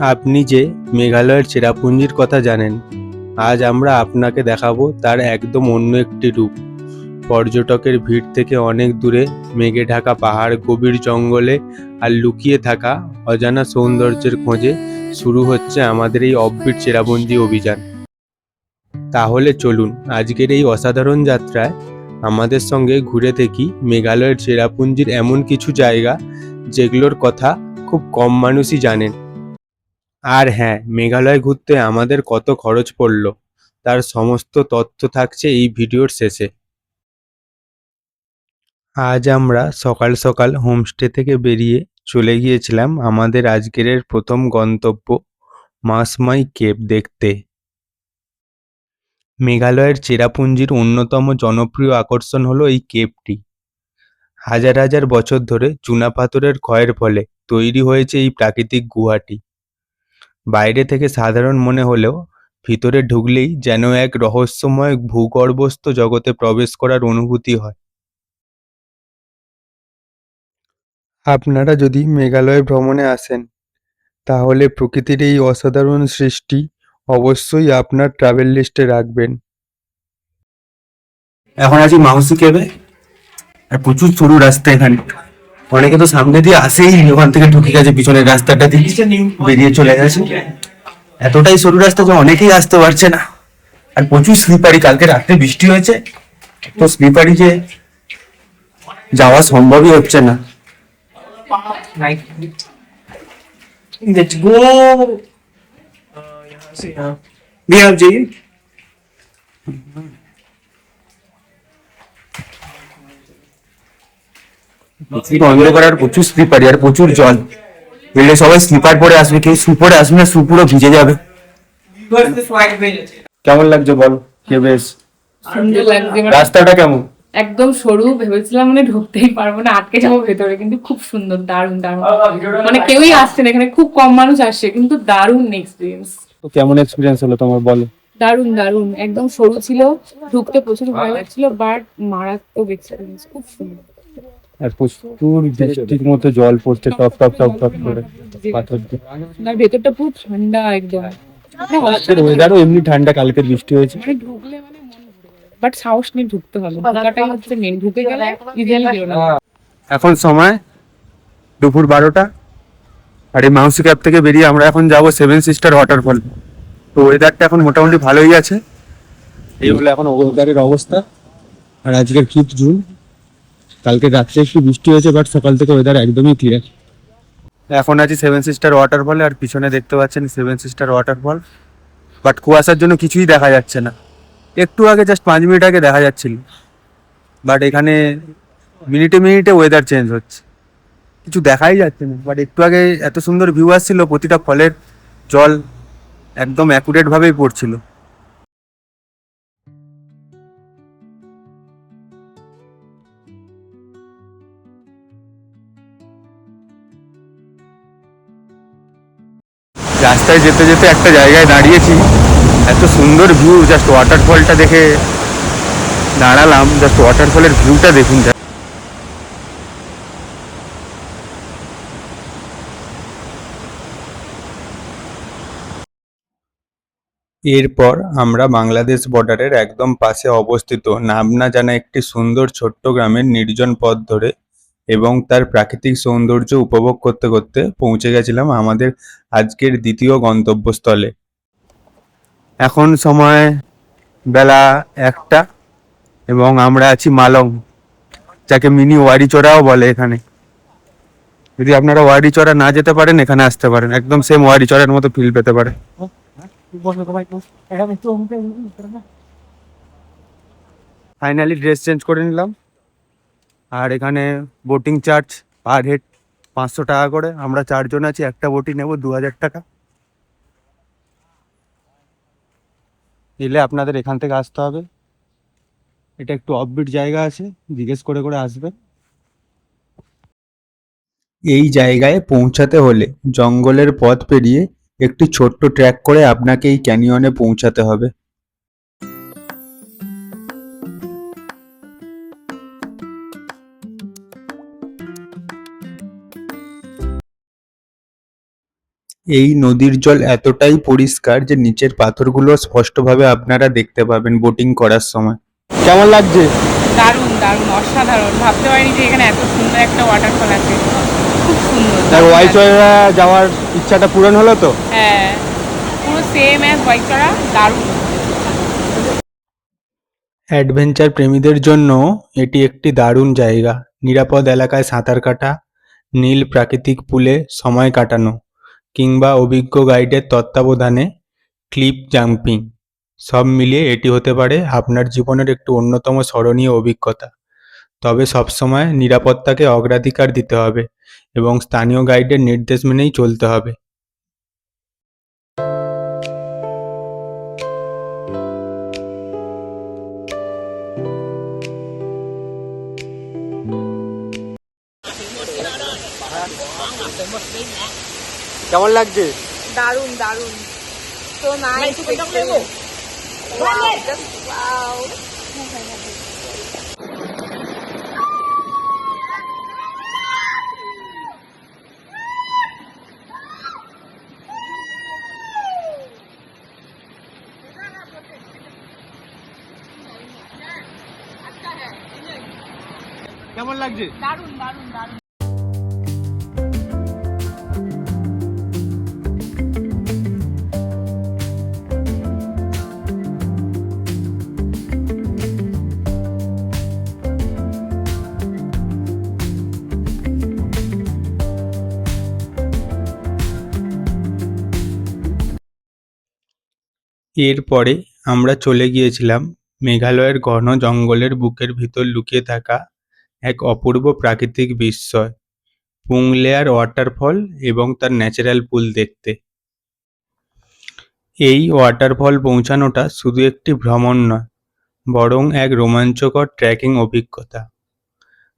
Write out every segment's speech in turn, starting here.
আপনি যে মেঘালয়ের চেরাপুঞ্জির কথা জানেন, আজ আমরা আপনাকে দেখাবো তার একদম অন্য একটি রূপ। পর্যটকের ভিড় থেকে অনেক দূরে মেঘে ঢাকা পাহাড়, গভীর জঙ্গলে আর লুকিয়ে থাকা অজানা সৌন্দর্যের খোঁজে শুরু হচ্ছে আমাদের এই অফবিট চেরাপুঞ্জি অভিযান। তাহলে চলুন আজকের এই অসাধারণ যাত্রায় আমাদের সঙ্গে ঘুরে দেখি মেঘালয়ের চেরাপুঞ্জির এমন কিছু জায়গা যেগুলোর কথা খুব কম মানুষই জানেন। আর হ্যাঁ, মেঘালয় ঘুরতে আমাদের কত খরচ পড়ল তার সমস্ত তথ্য থাকছে এই ভিডিওর শেষে। আজ আমরা সকাল সকাল হোমস্টে থেকে বেরিয়ে চলে গিয়েছিলাম আমাদের আজকের প্রথম গন্তব্য মাসমাই কেভ দেখতে। মেঘালয়ের চেরাপুঞ্জির অন্যতম জনপ্রিয় আকর্ষণ হলো এই কেভটি। হাজার হাজার বছর ধরে চুনাপাথরের ক্ষয়ের ফলে তৈরি হয়েছে এই প্রাকৃতিক গুহাটি। বাইরে থেকে সাধারণ মনে হলেও ভিতরে ঢুকলেই যেন এক রহস্যময় ভূগর্ভস্থ জগতে প্রবেশ করার অনুভূতি হয়। আপনারা যদি মেঘালয় ভ্রমণে আসেন তাহলে প্রকৃতির এই অসাধারণ সৃষ্টি অবশ্যই আপনার ট্রাভেল লিস্টে রাখবেন। এখন আছি মাউসি কেবে। আর প্রচুর সরু রাস্তা এখানে, অনেকে তো সামনে দিয়ে আসেই ওখান থেকে ঢুকে গেছে পিছনের রাস্তাটা দিয়ে বেরিয়ে চলে গেছে। এতটাই সরু রাস্তা যে অনেকেই আসতে পারছে না। আর প্রচুর স্লিপারি, কালকে রাত্রে বৃষ্টি হয়েছে তো স্লিপারি যে যাওয়া সম্ভবই হচ্ছে না। Let's go. We have Jay. অন্ধকার আর প্রচুর স্লিপারি আর প্রচুর জল। বেলে সবাই স্লিপার পরে আসবে, কেউ শু পরে আসবে না, শু পুরো ভিজে যাবে। কেমন লাগছে বল? কে বেশ সুন্দর লাগছে। রাস্তাটা কেমন? একদম সরু, ভেবেছিলাম মানে ঢুকতেই পারবো না, আটকে যাবো ভেতরে, কিন্তু খুব সুন্দর, দারুণ দারুণ। মানে কেউই আসছে না এখানে, খুব কম মানুষ আসছে, কিন্তু দারুণ এক্সপিরিয়েন্স। তো কেমন এক্সপিরিয়েন্স হলো তোমার বলো? দারুণ দারুণ, একদম সরু ছিল, ঢুকতে প্রচুর ভয় লাগছিল, বাট মারাত্মক এক্সপিরিয়েন্স, খুব সুন্দর। আর প্রচুর বৃষ্টির মতো জল পড়ছে টপ টপ টপ টপ করে পাথর দিয়ে। আর ভেতরটা পুরো ঠান্ডা একদম। আজকের ওয়েদারও এমনি ঠান্ডা, কালকের বৃষ্টি হয়েছে। মানে ঢুকলে মানে বাট সাহস নিয়ে ঢুকতে হবে, ঢোকাটাই হচ্ছে মেন, ঢুকে গেলে ইজিলি বেরোনো। এখন সময় দুপুর 12টা। আর এই মাউসি ক্যাব থেকে বেরিয়ে আমরা এখন যাব সেভেন সিস্টার ওয়াটারফল। তো ওয়েদারটা এখন মোটামুটি ভালোই আছে। এই হলো এখন ওয়েদারের অবস্থা। আর আজকের 5 জুন, কালকে রাত্রে একটু বৃষ্টি হয়েছে, বাট সকাল থেকে ওয়েদার একদমই ক্লিয়ার। এখন আছি সেভেন সিস্টার ওয়াটারফলে, আর পিছনে দেখতে পাচ্ছেন সেভেন সিস্টার ওয়াটারফল। বাট কুয়াশার জন্য কিছুই দেখা যাচ্ছে না। একটু আগে জাস্ট 5 মিনিট আগে দেখা যাচ্ছিল, বাট এখানে মিনিটে মিনিটে ওয়েদার চেঞ্জ হচ্ছে, কিছু দেখাই যাচ্ছে না। বাট একটু আগে এত সুন্দর ভিউ আসছিল, প্রতিটা ফলের জল একদম অ্যাকুরেট ভাবেই পড়ছিল। রাস্তায় যেতে যেতে একটা জায়গায় দাঁড়িয়েছি, এত সুন্দর ভিউ, জাস্ট ওয়াটারফলটা দেখে দাঁড়ালাম। জাস্ট ওয়াটারফলের ভিউটা দেখুন। এরপর আমরা বাংলাদেশ বর্ডারের একদম পাশে অবস্থিত নাবনা জানা একটি সুন্দর ছোট্ট গ্রামের নির্জন পথ ধরে এবং তার প্রাকৃতিক সৌন্দর্য উপভোগ করতে করতে পৌঁছে গেছিলাম আমাদের আজকের দ্বিতীয় গন্তব্যস্থলে। এখন সময় বেলা 1টা এবং আমরা আছি মালং, যাকে মিনি ওয়ারিচড়াও বলে এখানে। যদি আপনারা ওয়ারিচড়া না যেতে পারেন, এখানে আসতে পারেন, একদম সেম ওয়ারিচড়ার মতো ফিল পেতে পারে। ফাইনালি ড্রেস চেঞ্জ করে নিলাম। আর এখানে বোটিং চার্জ পার হেড 500 টাকা করে। আমরা 4 জন আছি, একটা বোটই নেব 2000 টাকা। এলে আপনাদের এখান থেকে আসতে হবে। এটা একটু অফবিট জায়গা আছে, জিজ্ঞেস করে করে আসবে। এই জায়গায় পৌঁছাতে হলে জঙ্গলের পথ পেরিয়ে একটি ছোট্ট ট্র্যাক করে আপনাকে এই ক্যানিয়নে পৌঁছাতে হবে। এই নদীর জল এতটাই পরিষ্কার যে নিচের পাথরগুলো স্পষ্টভাবে আপনারা দেখতে পাবেন বোটিং করার সময়। কেমন লাগছে? দারুণ দারুণ অসাধারণ, ভাবতে পারিনি যে এখানে এত সুন্দর একটা ওয়াটারফল আছে, খুব সুন্দর। ওয়াইচড়া যাওয়ার ইচ্ছাটা পূরণ হলো তো? হ্যাঁ, পুরো সেম অ্যাজ ওয়াইচড়া, দারুণ। অ্যাডভেঞ্চার প্রেমীদের জন্য এটি একটি দারুণ জায়গা। নিরাপদ এলাকায় সাঁতার কাটা, নীল প্রাকৃতিক পুলে সময় কাটানো, কিংবা অভিজ্ঞ গাইডের তত্ত্বাবধানে ক্লিফ জাম্পিং, সব মিলিয়ে এটি হতে পারে আপনার জীবনের একটি অন্যতম স্মরণীয় অভিজ্ঞতা। তবে সবসময় নিরাপত্তাকে অগ্রাধিকার দিতে হবে এবং স্থানীয় গাইডের নির্দেশ মেনেই চলতে হবে। কেমন লাগছে? দারুণ দারুণ, so nice experience. Wow, just wow. কেমন লাগছে? দারুণ দারুণ দারুণ। এরপরে আমরা চলে গিয়েছিলাম মেঘালয়ের ঘন জঙ্গলের বুকের ভিতর লুকিয়ে থাকা এক অপূর্ব প্রাকৃতিক বিস্ময়, পুংলেয়ার ওয়াটারফল এবং তার ন্যাচারাল পুল দেখতে। এই ওয়াটারফল পৌঁছানোটা শুধু একটি ভ্রমণ নয়, বরং এক রোমাঞ্চকর ট্রেকিং অভিজ্ঞতা।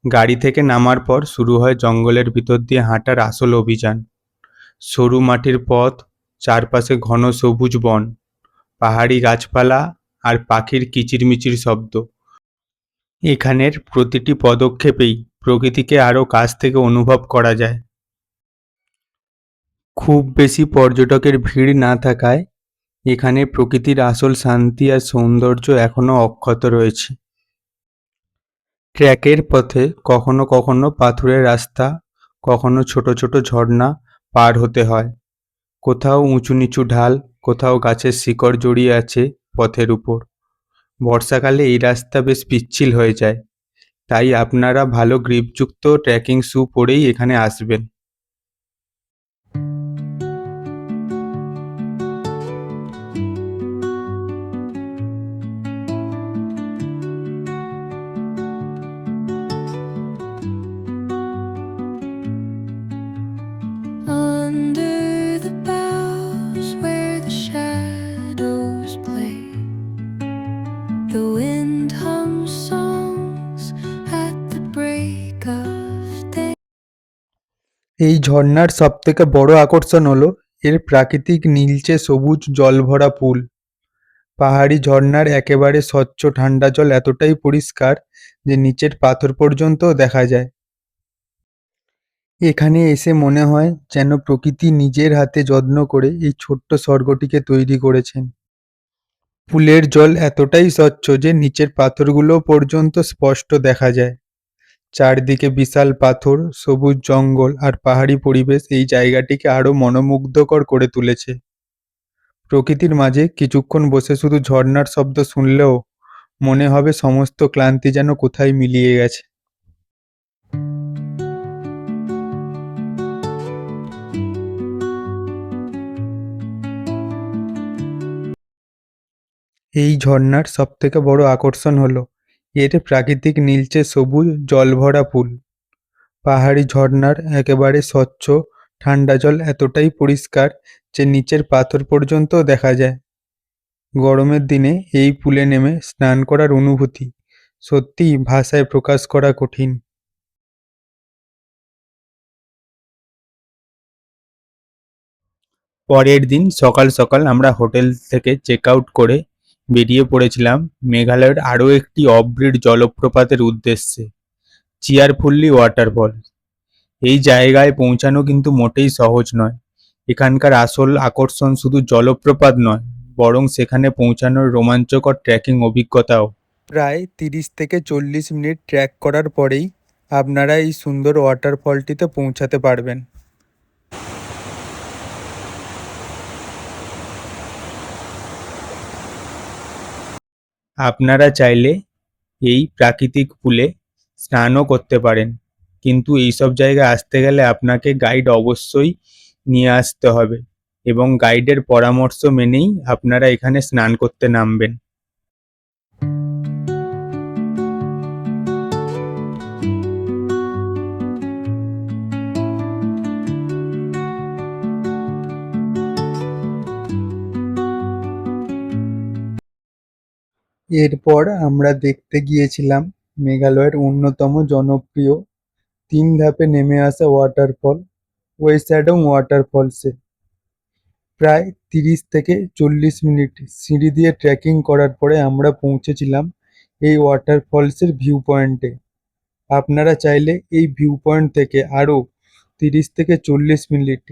গাড়ি থেকে নামার পর শুরু হয় জঙ্গলের ভিতর দিয়ে হাঁটার আসল অভিযান। সরু মাটির পথ, চারপাশে ঘন সবুজ বন, পাহাড়ি গাছপালা আর পাখির কিচিরমিচির শব্দ। এখানের প্রতিটি পদক্ষেপেই প্রকৃতিকে আরও কাছ থেকে অনুভব করা যায়। খুব বেশি পর্যটকের ভিড় না থাকায় এখানে প্রকৃতির আসল শান্তি আর সৌন্দর্য এখনও অক্ষত রয়েছে। ট্র্যাকের পথে কখনো কখনো পাথুরে রাস্তা, কখনো ছোট ছোট ঝর্ণা পার হতে হয়। কোথাও উঁচু নিচু ঢাল, কোথাও গাছের শিকড় জড়িয়ে আছে পথের উপর। বর্ষাকালে এই রাস্তা বেশ পিচ্ছিল হয়ে যায়, তাই আপনারা ভালো গ্রিপযুক্ত ট্রেকিং শু পরেই এখানে আসবেন। Under the boughs where the shadows play, the wind hums songs at the break of day. এই ঝর্ণার সবথেকে বড় আকর্ষণ হলো এর প্রাকৃতিক নীলচে সবুজ জলভরা পুল। পাহাড়ি ঝর্ণার একেবারে স্বচ্ছ ঠান্ডা জল এতটাই পরিষ্কার যে নিচের পাথর পর্যন্ত দেখা যায়। এখানে এসে মনে হয় যেন প্রকৃতি নিজের হাতে যত্ন করে এই ছোট্ট স্বর্গটিকে তৈরি করেছেন। পুলের জল এতটাই স্বচ্ছ যে নিচের পাথরগুলো পর্যন্ত স্পষ্ট দেখা যায়। চারদিকে বিশাল পাথর, সবুজ জঙ্গল আর পাহাড়ি পরিবেশ এই জায়গাটিকে আরো মনোমুগ্ধকর করে তুলেছে। প্রকৃতির মাঝে কিছুক্ষণ বসে শুধু ঝর্ণার শব্দ শুনলেও মনে হবে সমস্ত ক্লান্তি যেন কোথায় মিলিয়ে গেছে। এই ঝর্ণার সবথেকে বড় আকর্ষণ হলো এর প্রাকৃতিক নীলচে সবুজ জলভরা পুল। পাহাড়ি ঝর্ণার একেবারে স্বচ্ছ ঠান্ডা জল এতটাই পরিষ্কার যে নিচের পাথর পর্যন্ত দেখা যায়। গরমের দিনে এই পুলে নেমে স্নান করার অনুভূতি সত্যিই ভাষায় প্রকাশ করা কঠিন। পরের দিন সকাল সকাল আমরা হোটেল থেকে চেক আউট করে বেরিয়ে পড়েছিলাম মেঘালয়ের আরও একটি অফ-গ্রিড জলপ্রপাতের উদ্দেশ্যে, চিয়ারফুল্লি ওয়াটারফল। এই জায়গায় পৌঁছানো কিন্তু মোটেই সহজ নয়। এখানকার আসল আকর্ষণ শুধু জলপ্রপাত নয়, বরং সেখানে পৌঁছানোর রোমাঞ্চকর ট্রেকিং অভিজ্ঞতাও। প্রায় 30 থেকে 40 মিনিট ট্রেক করার পরেই আপনারা এই সুন্দর ওয়াটারফলটিতে পৌঁছাতে পারবেন। আপনারা চাইলে এই প্রাকৃতিক পুলে স্নানও করতে পারেন, কিন্তু এইসব জায়গায় আসতে গেলে আপনাকে গাইড অবশ্যই নিয়ে আসতে হবে এবং গাইডের পরামর্শ মেনেই আপনারা এখানে স্নান করতে নামবেন। এরপর আমরা দেখতে গিয়েছিলাম মেঘালয়ের অন্যতম জনপ্রিয় 3 ধাপে নেমে আসা ওয়াটারফল ওয়েস্যাডং ওয়াটারফলসে। প্রায় 30 থেকে 40 মিনিট সিঁড়ি দিয়ে ট্রেকিং করার পরে আমরা পৌঁছেছিলাম এই ওয়াটারফলসের ভিউ পয়েন্টে। আপনারা চাইলে এই ভিউ পয়েন্ট থেকে আরও 30 থেকে 40 মিনিট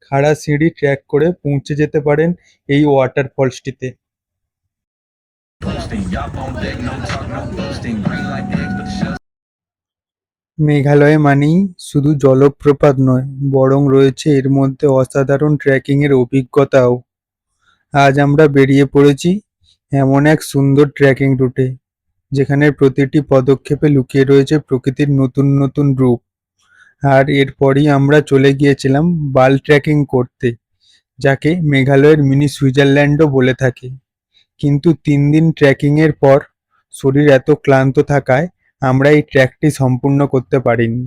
খাড়া সিঁড়ি ট্রেক করে পৌঁছে যেতে পারেন এই ওয়াটারফলসটিতে। মেঘালয় মানেই শুধু জলপ্রপাত নয়, বরং রয়েছে এর মধ্যে অসাধারণ ট্রেকিংয়ের অভিজ্ঞতাও। আজ আমরা বেরিয়ে পড়েছি এমন এক সুন্দর ট্রেকিং রুটে, যেখানে প্রতিটি পদক্ষেপে লুকিয়ে রয়েছে প্রকৃতির নতুন নতুন রূপ। আর এরপরই আমরা চলে গিয়েছিলাম বাল ট্রেকিং করতে, যাকে মেঘালয়ের মিনি সুইজারল্যান্ডও বলে থাকে। কিন্তু 3 দিন ট্রেকিংয়ের পর শরীর এত ক্লান্ত থাকায় আমরা এই ট্রেকটি সম্পূর্ণ করতে পারিনি।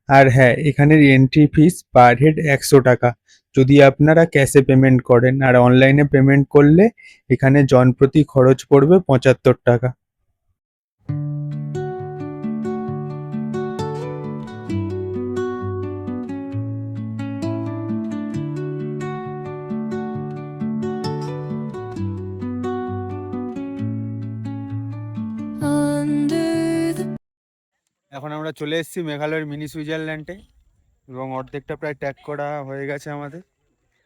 আর হ্যাঁ, এখানের এন্ট্রি ফিস পার হেড 100 টাকা যদি আপনারা ক্যাশে পেমেন্ট করেন, আর অনলাইনে পেমেন্ট করলে এখানে জনপ্রতি খরচ পড়বে 75 টাকা। under the এখন আমরা চলে এসেছি মেঘালয়ের মিনি সুইজারল্যান্ডে এবং অর্ধেকটা প্রায় ট্যাগ করা হয়ে গেছে আমাদের।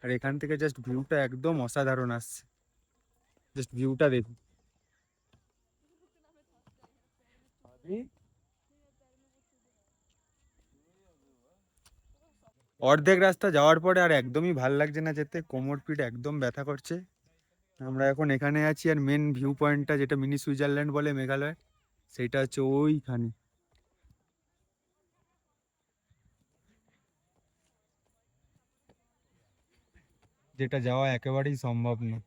আর এখান থেকে জাস্ট ভিউটা একদম অসাধারণ আসছে। জাস্ট ভিউটা দেখুন। অর্ধেক রাস্তা যাওয়ার পরে আর একদমই ভাল লাগছে না যেতে, কোমর পিঠ একদম ব্যথা করছে। আমরা এখন এখানে আছি, আর মেন ভিউ পয়েন্টটা যেটা মিনি সুইজারল্যান্ড বলে মেঘালয়, সেটা হচ্ছে ওইখানে, যেটা যাওয়া একেবারেই সম্ভব না।